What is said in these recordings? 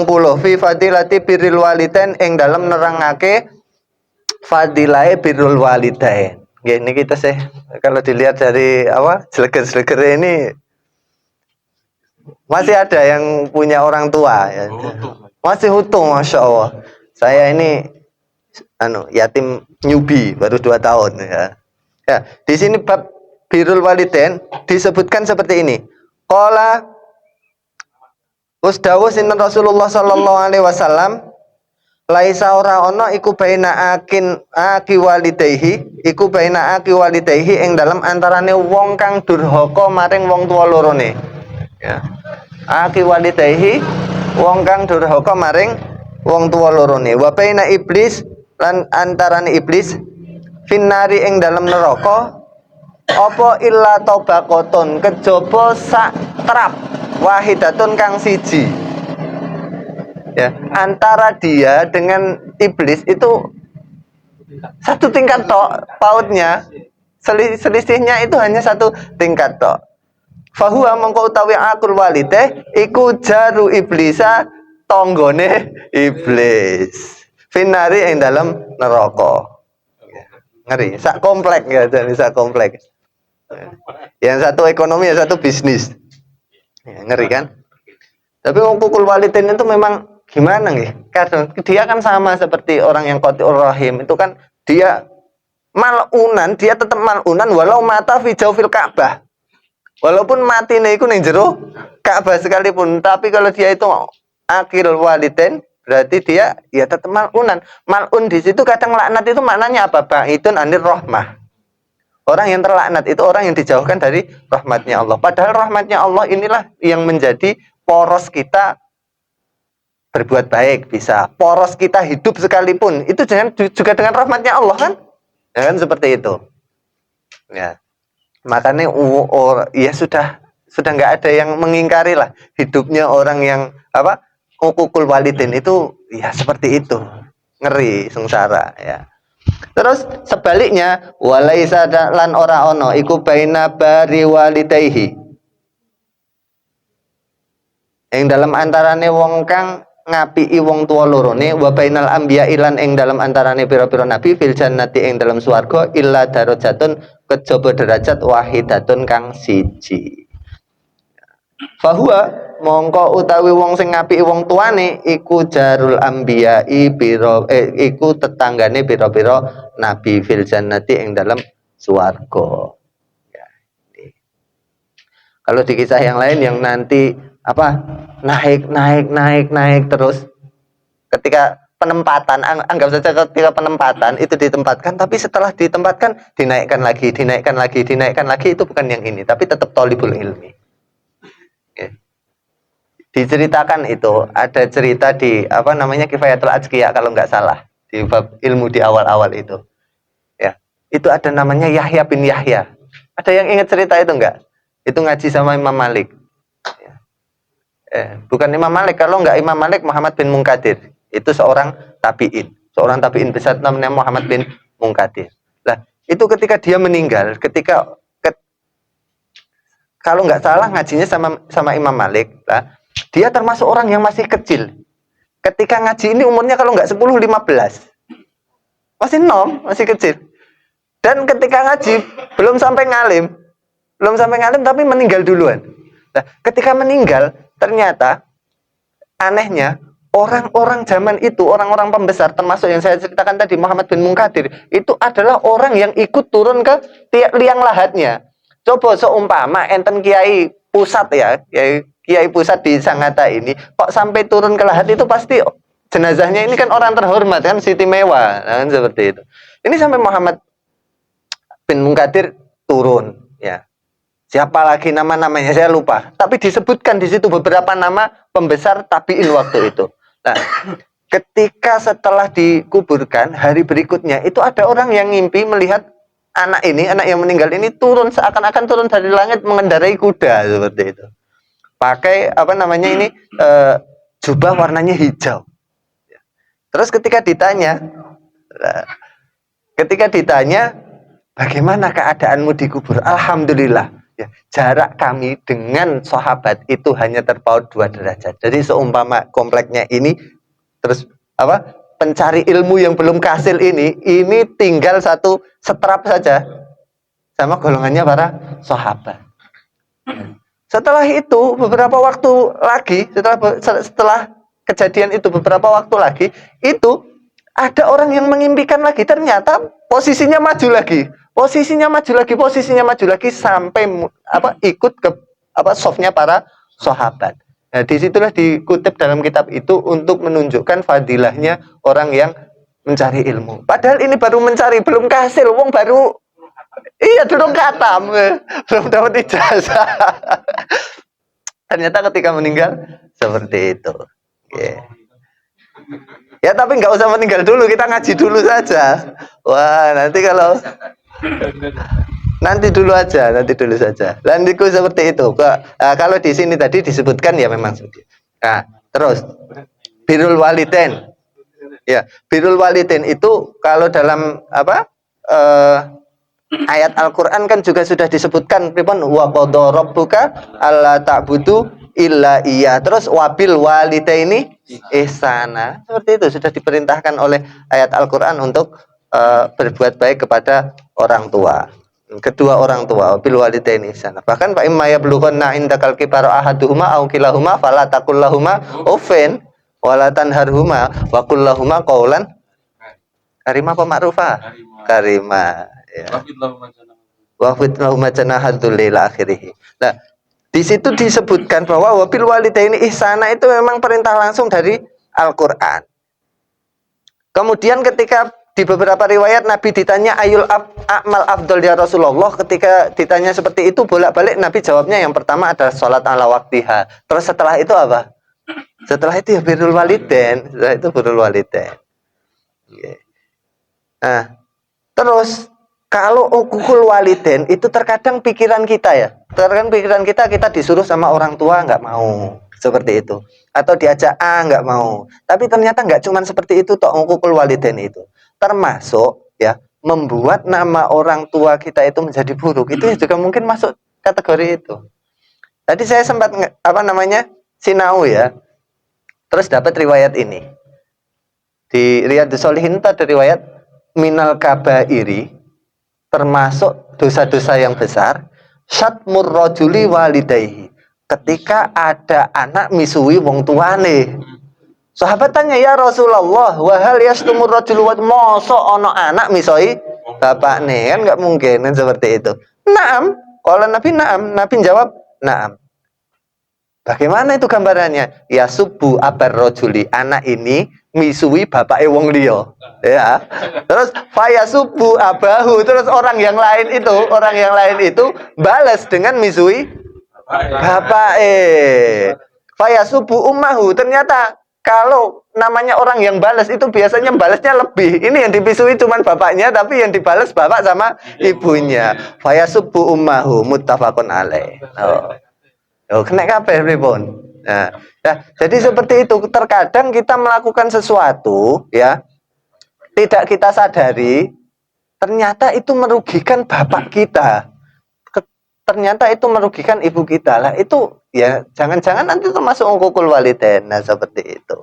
30 fi fadilati birrul walidain ing dalem nerangake fadilahe birrul walidain. Nggih niki sih kalau dilihat dari apa jeleger-jeleger ini masih ada yang punya orang tua ya. Masih utuh Masya Allah. Saya ini yatim newbie baru 2 tahun ya. Ya, di sini bab birrul walidain disebutkan seperti ini. Qala Usdawus inna Rasulullah sallallahu alaihi wasallam laisa ora ana iku baina aki walidayhi iku baina aki walidayhi ing dalam antarane wong kang durhaka maring wong tuwa lorone. Ya. Aki walidayhi wong kang durhaka maring wong tuwa lorone. Wa baina iblis lan antarane iblis finnari ing dalam neraka apa illa tobaqotun kejaba sak trap wahidatun kang siji. Ya, antara dia dengan iblis itu satu tingkat tok pautnya. Selisihnya itu hanya satu tingkat tok. Fahuwa mongko utawi akul walide iku jaru iblisa tonggone iblis. Finari ing dalam neraka. Ngeri, sak komplek ya, jadi sak komplek. Yang satu ekonomi, yang satu bisnis. Ya, ngeri kan? Tapi hukukul walidain itu memang gimana nih? Karena dia kan sama seperti orang yang qati'ur rahim. Itu kan dia malunan, dia tetap malunan walau mata fi jawfil Ka'bah. Walaupun mati niku ning jero Ka'bah sekalipun, tapi kalau dia itu akil walidain berarti dia ya tetap malunan. Malun di situ kadang laknat itu maknanya apa? Ba'idun anir rahmah. Orang yang terlaknat itu orang yang dijauhkan dari rahmatnya Allah. Padahal rahmatnya Allah inilah yang menjadi poros kita berbuat baik bisa. Poros kita hidup sekalipun itu juga dengan rahmatnya Allah kan? Ya kan seperti itu. Ya. Makanya ya sudah nggak ada yang mengingkari lah hidupnya orang yang apa? Uququl walidain itu ya seperti itu. Ngeri sengsara ya. Terus sebaliknya walaisa lan ora ono iku baina bari walidayhi ing dalam antarane wong kang ngapiki wong tuwa lorone wa bainal anbiya ilan ing dalam antarane pira-pira nabi fil jannati ing dalam swarga illa darajatun kejaba derajat wahidatun kang siji. Fahuwa mongko utawi wong sing ngapiki wong tuane iku jarul anbiya'i iku tetanggane pira-pira nabi fil jannati ing dalam swarga. Ya, kalau di kisah yang lain yang nanti apa naik terus ketika penempatan, anggap saja ketika penempatan itu ditempatkan, tapi setelah ditempatkan dinaikkan lagi itu bukan yang ini, tapi tetap thalibul ilmi. Diceritakan itu ada cerita di apa namanya Kifayatul Azkiya kalau nggak salah di bab ilmu di awal-awal itu ya itu ada namanya Yahya bin Yahya. Ada yang ingat cerita itu nggak? Itu ngaji sama Imam Malik ya. Bukan Imam Malik, kalau nggak Imam Malik Muhammad bin Munkadir itu seorang tabiin besar namanya Muhammad bin Munkadir. Nah itu ketika dia meninggal kalau nggak salah ngajinya sama Imam Malik lah. Dia termasuk orang yang masih kecil. Ketika ngaji ini umurnya kalau nggak 10-15. Masih masih kecil. Dan ketika ngaji belum sampai ngalim tapi meninggal duluan. Nah, ketika meninggal ternyata anehnya orang-orang zaman itu, orang-orang pembesar termasuk yang saya ceritakan tadi Muhammad bin Munkadir, itu adalah orang yang ikut turun ke liang lahatnya. Coba seumpama enten kiai pusat ya, kiai pusat di Sangatta ini kok sampai turun ke lahat itu pasti jenazahnya ini kan orang terhormat kan, Siti Mewah kan seperti itu. Ini sampai Muhammad bin Munkadir turun ya. Siapa lagi namanya saya lupa, tapi disebutkan di situ beberapa nama pembesar tabiin waktu itu. Nah, ketika setelah dikuburkan hari berikutnya itu ada orang yang ngimpi melihat anak yang meninggal ini turun seakan-akan turun dari langit mengendarai kuda seperti itu. Pakai apa namanya ini jubah warnanya hijau. Terus ketika ditanya bagaimana keadaanmu di kubur? Alhamdulillah, Ya, jarak kami dengan sahabat itu hanya terpaut 2 derajat. Jadi seumpama kompleknya ini, terus pencari ilmu yang belum kasil ini tinggal satu setrap saja sama golongannya para sahabat. Setelah itu beberapa waktu lagi, setelah kejadian itu beberapa waktu lagi, itu ada orang yang mengimpikan lagi, ternyata posisinya maju lagi sampai ikut ke softnya para sahabat. Nah, disitulah dikutip dalam kitab itu untuk menunjukkan fadilahnya orang yang mencari ilmu. Padahal ini baru mencari, belum kasil, wong baru durung katam, belum dapat ijazah. Ternyata ketika meninggal seperti itu. Ya tapi nggak usah meninggal dulu, kita ngaji dulu saja. Wah, nanti dulu saja. Lantiku seperti itu. Kalau di sini tadi disebutkan ya memang. Nah, terus birrul walidain. Ya, birrul walidain itu kalau dalam ayat Al-Qur'an kan juga sudah disebutkan pripun wa qadha rabbuka alla ta'budu illa iya. Terus wabil walidaini ihsana. Seperti itu sudah diperintahkan oleh ayat Al-Qur'an untuk berbuat baik kepada orang tua. Kedua orang tua, bil walidaini ihsana. Bahkan fa imma yablughanna indakal kibara ahaduhuma aw kilahuma fala taqul lahumā uffin wala tanharhuma wa qul lahumā qawlan karima apa ma'rufa? Karima. Ya. Wafid lahumā janahadzul ila akhirih. Nah, di situ disebutkan bahwa wabil walidaini ihsana itu memang perintah langsung dari Al-Qur'an. Kemudian ketika di beberapa riwayat Nabi ditanya ayul a'mal afdol ya Rasulullah, ketika ditanya seperti itu bolak-balik Nabi jawabnya yang pertama adalah sholat ala waktiha. Terus setelah itu apa? Setelah itu ya birrul walidain. Setelah itu birrul walidain. Nah, terus kalau uququl walidain itu terkadang pikiran kita kita disuruh sama orang tua nggak mau. Seperti itu. Atau diajak nggak mau. Tapi ternyata nggak cuma seperti itu toh uququl walidain itu. Termasuk ya membuat nama orang tua kita itu menjadi buruk, itu juga mungkin masuk kategori itu. Tadi saya sempat sinau ya, terus dapat riwayat ini di Riyadhus Shalihin, ada riwayat minal kabairi, termasuk dosa-dosa yang besar, syatmur rajuli walidayhi, ketika ada anak misui wong tuane. Sahabat tanya, ya Rasulullah, wahal yastumur rajulu wa mosok ono anak misoi bapakne, kan nggak mungkin kan seperti itu. Naam, kalau Nabi naam, Nabi jawab naam. Bagaimana itu gambarannya? Ya subuh abar rajuli, anak ini misui bapak wong liya. Ya. Terus faya subuh abahu, terus orang yang lain itu balas dengan misui bapak faya subuh ummahu. Ternyata kalau namanya orang yang balas itu biasanya balasnya lebih. Ini yang dipisui cuman bapaknya, tapi yang dibalas bapak sama ibunya. Faya subuh ummahu muttafaqun alaih. Kena kabeh pripun. Nah, jadi seperti itu. Terkadang kita melakukan sesuatu ya, tidak kita sadari, ternyata itu merugikan bapak kita. Ternyata itu merugikan ibu kita lah. Itu ya jangan-jangan nanti termasuk uququl walidain. Nah, seperti itu.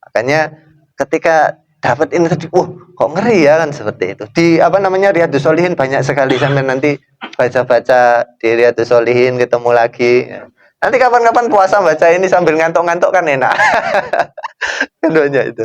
Makanya ketika dapat ini tadi, kok ngeri ya kan seperti itu. Di Riyadhus Shalihin banyak sekali, sampai nanti baca-baca di Riyadhus Shalihin ketemu lagi. Nanti kapan-kapan puasa baca ini sambil ngantuk-ngantuk kan enak. Keduanya itu.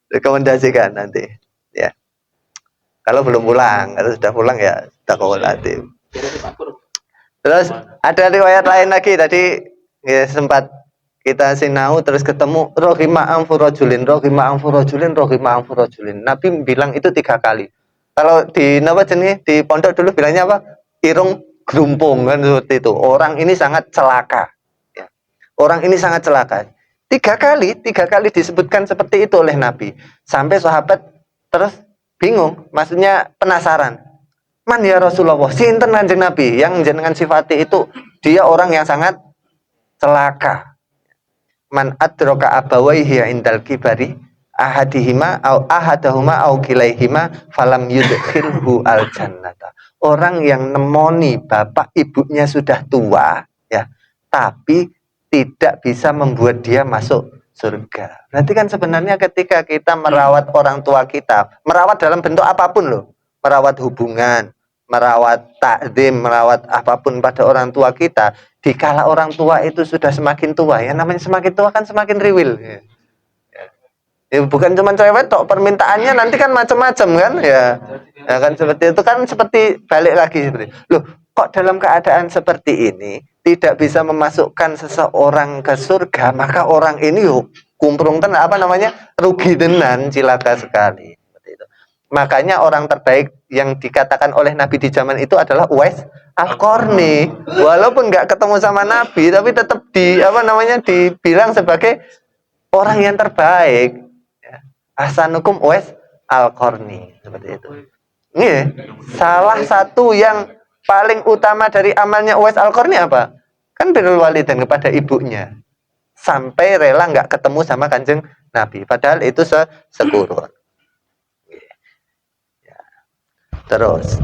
Rekomendasikan nanti. Ya. Kalau belum pulang, kalau sudah pulang ya taqawalatim. Terus ada riwayat lain lagi tadi ya, sempat kita sinau terus ketemu rohima amfurojulin. Nabi bilang itu 3 kali. Kalau di di pondok dulu bilangnya apa? Irung gerumpung kan seperti itu. Orang ini sangat celaka. Ya. Orang ini sangat celaka. 3 kali disebutkan seperti itu oleh Nabi. Sampai sahabat terus bingung, maksudnya penasaran. Man ya Rasulullah, sinten Kanjeng Nabi yang jenengan sifati itu dia orang yang sangat celaka. Man adraka abawaihi indal kibari ahadihima au ahadahuma au kilaihima falam yudkhilhu al jannata. Orang yang nemoni bapak ibunya sudah tua ya, tapi tidak bisa membuat dia masuk surga. Berarti kan sebenarnya ketika kita merawat orang tua kita, merawat dalam bentuk apapun loh, merawat hubungan, merawat takdim, merawat apapun pada orang tua kita, dikala orang tua itu sudah semakin tua, ya namanya semakin tua kan semakin riwil. Ya, bukan cuma cewek tok, permintaannya nanti kan macam-macam kan ya. Ya kan seperti itu kan, seperti balik lagi seperti. Loh, kok dalam keadaan seperti ini tidak bisa memasukkan seseorang ke surga, maka orang ini yuk kumprung tenan, apa namanya, rugi tenan, cilaka sekali. Seperti itu. Makanya orang terbaik yang dikatakan oleh Nabi di zaman itu adalah Uwais Al-Qarni. Walaupun nggak ketemu sama Nabi, tapi tetap apa namanya, dibilang sebagai orang yang terbaik. Hasanukum Uwais Al-Qarni, seperti itu. Ini salah satu yang paling utama dari amalnya Uwais Al-Qarni apa? Kan birrul walidain, kepada ibunya. Sampai rela nggak ketemu sama Kanjeng Nabi. Padahal itu sekurun. Terus